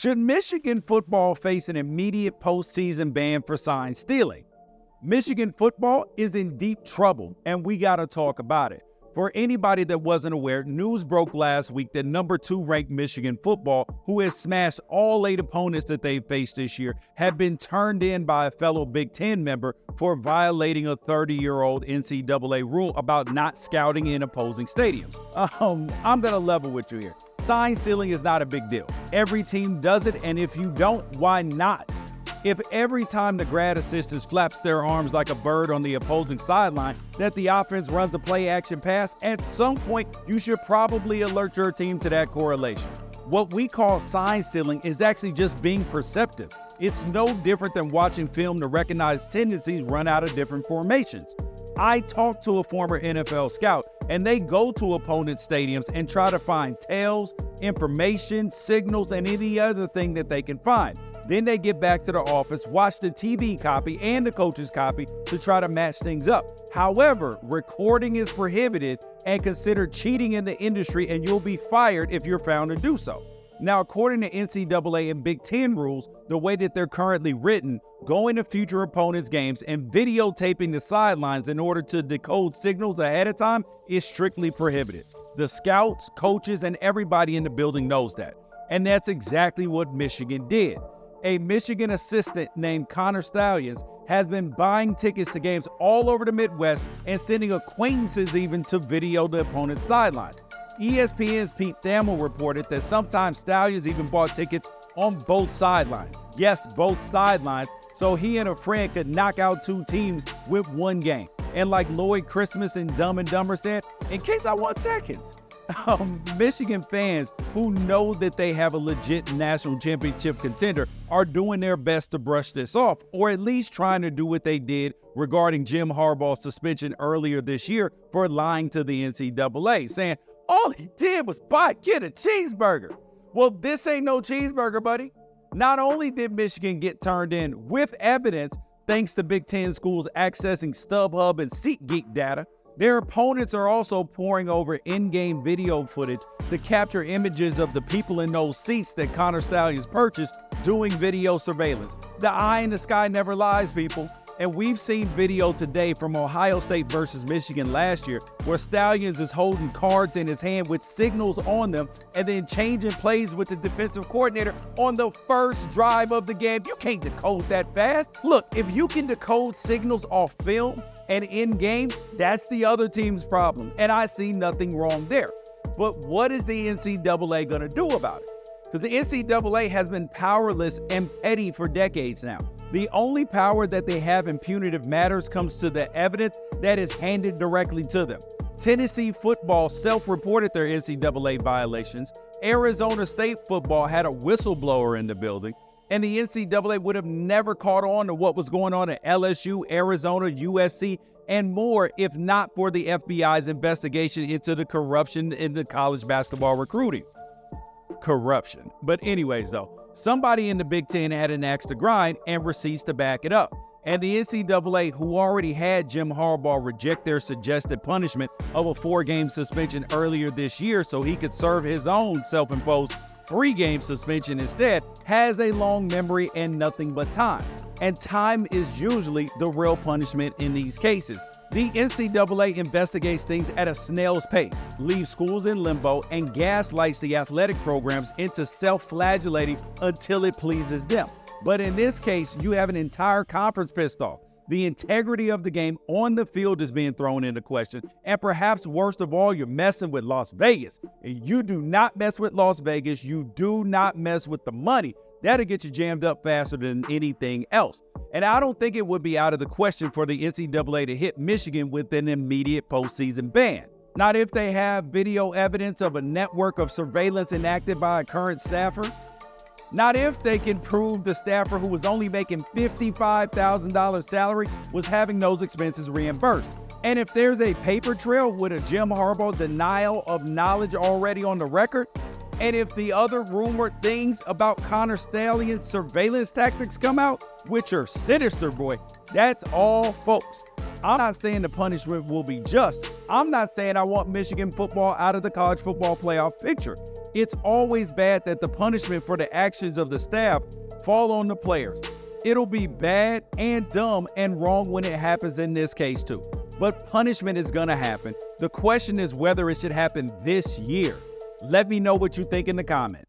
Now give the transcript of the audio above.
Should Michigan football face an immediate postseason ban for sign stealing? Michigan football is in deep trouble, and we got to talk about it. For anybody that wasn't aware, news broke last week that number 2 ranked Michigan football, who has smashed all 8 opponents that they've faced this year, had been turned in by a fellow Big Ten member for violating a 30-year-old NCAA rule about not scouting in opposing stadiums. I'm going to level with you here. Sign stealing is not a big deal. Every team does it, and if you don't, why not? If every time the grad assistants flaps their arms like a bird on the opposing sideline that the offense runs a play-action pass, at some point you should probably alert your team to that correlation. What we call sign stealing is actually just being perceptive. It's no different than watching film to recognize tendencies run out of different formations. I talked to a former NFL scout, and they go to opponent stadiums and try to find tells, information, signals, and any other thing that they can find. Then they get back to the office, watch the TV copy and the coach's copy to try to match things up. However, recording is prohibited and considered cheating in the industry, and you'll be fired if you're found to do so. Now, according to NCAA and Big Ten rules, the way that they're currently written, going to future opponents' games and videotaping the sidelines in order to decode signals ahead of time is strictly prohibited. The scouts, coaches, and everybody in the building knows that. And that's exactly what Michigan did. A Michigan assistant named Connor Stalions has been buying tickets to games all over the Midwest and sending acquaintances even to video the opponent's sidelines. ESPN's Pete Thamel reported that sometimes Stalions even bought tickets on both sidelines. Yes, both sidelines, so he and a friend could knock out 2 teams with 1 game. And like Lloyd Christmas in Dumb and Dumber said, in case I want seconds. Michigan fans who know that they have a legit national championship contender are doing their best to brush this off, or at least trying to do what they did regarding Jim Harbaugh's suspension earlier this year for lying to the NCAA, saying all he did was buy a kid a cheeseburger. Well, this ain't no cheeseburger, buddy. Not only did Michigan get turned in with evidence, thanks to Big Ten schools accessing StubHub and SeatGeek data, their opponents are also poring over in-game video footage to capture images of the people in those seats that Connor Stalions purchased doing video surveillance. The eye in the sky never lies, people. And we've seen video today from Ohio State versus Michigan last year where Stalions is holding cards in his hand with signals on them and then changing plays with the defensive coordinator on the first drive of the game. You can't decode that fast. Look, if you can decode signals off film and in-game, that's the other team's problem. And I see nothing wrong there. But what is the NCAA going to do about it? Because the NCAA has been powerless and petty for decades now. The only power that they have in punitive matters comes to the evidence that is handed directly to them. Tennessee football self-reported their NCAA violations. Arizona State football had a whistleblower in the building. And the NCAA would have never caught on to what was going on at LSU, Arizona, USC, and more if not for the FBI's investigation into the corruption in the college basketball recruiting. Corruption. But anyways, though, somebody in the Big Ten had an axe to grind and receipts to back it up. And the NCAA, who already had Jim Harbaugh reject their suggested punishment of a 4-game suspension earlier this year so he could serve his own self-imposed 3-game suspension instead, has a long memory and nothing but time. And time is usually the real punishment in these cases. The NCAA investigates things at a snail's pace, leaves schools in limbo, and gaslights the athletic programs into self-flagellating until it pleases them. But in this case, you have an entire conference pissed off. The integrity of the game on the field is being thrown into question. And perhaps worst of all, you're messing with Las Vegas. And you do not mess with Las Vegas. You do not mess with the money. That'll get you jammed up faster than anything else. And I don't think it would be out of the question for the NCAA to hit Michigan with an immediate postseason ban. Not if they have video evidence of a network of surveillance enacted by a current staffer. Not if they can prove the staffer who was only making $55,000 salary was having those expenses reimbursed. And if there's a paper trail with a Jim Harbaugh denial of knowledge already on the record, and if the other rumored things about Connor Stalions' surveillance tactics come out, which are sinister, boy, that's all, folks. I'm not saying the punishment will be just. I'm not saying I want Michigan football out of the college football playoff picture. It's always bad that the punishment for the actions of the staff fall on the players. It'll be bad and dumb and wrong when it happens in this case too. But punishment is gonna happen. The question is whether it should happen this year. Let me know what you think in the comments.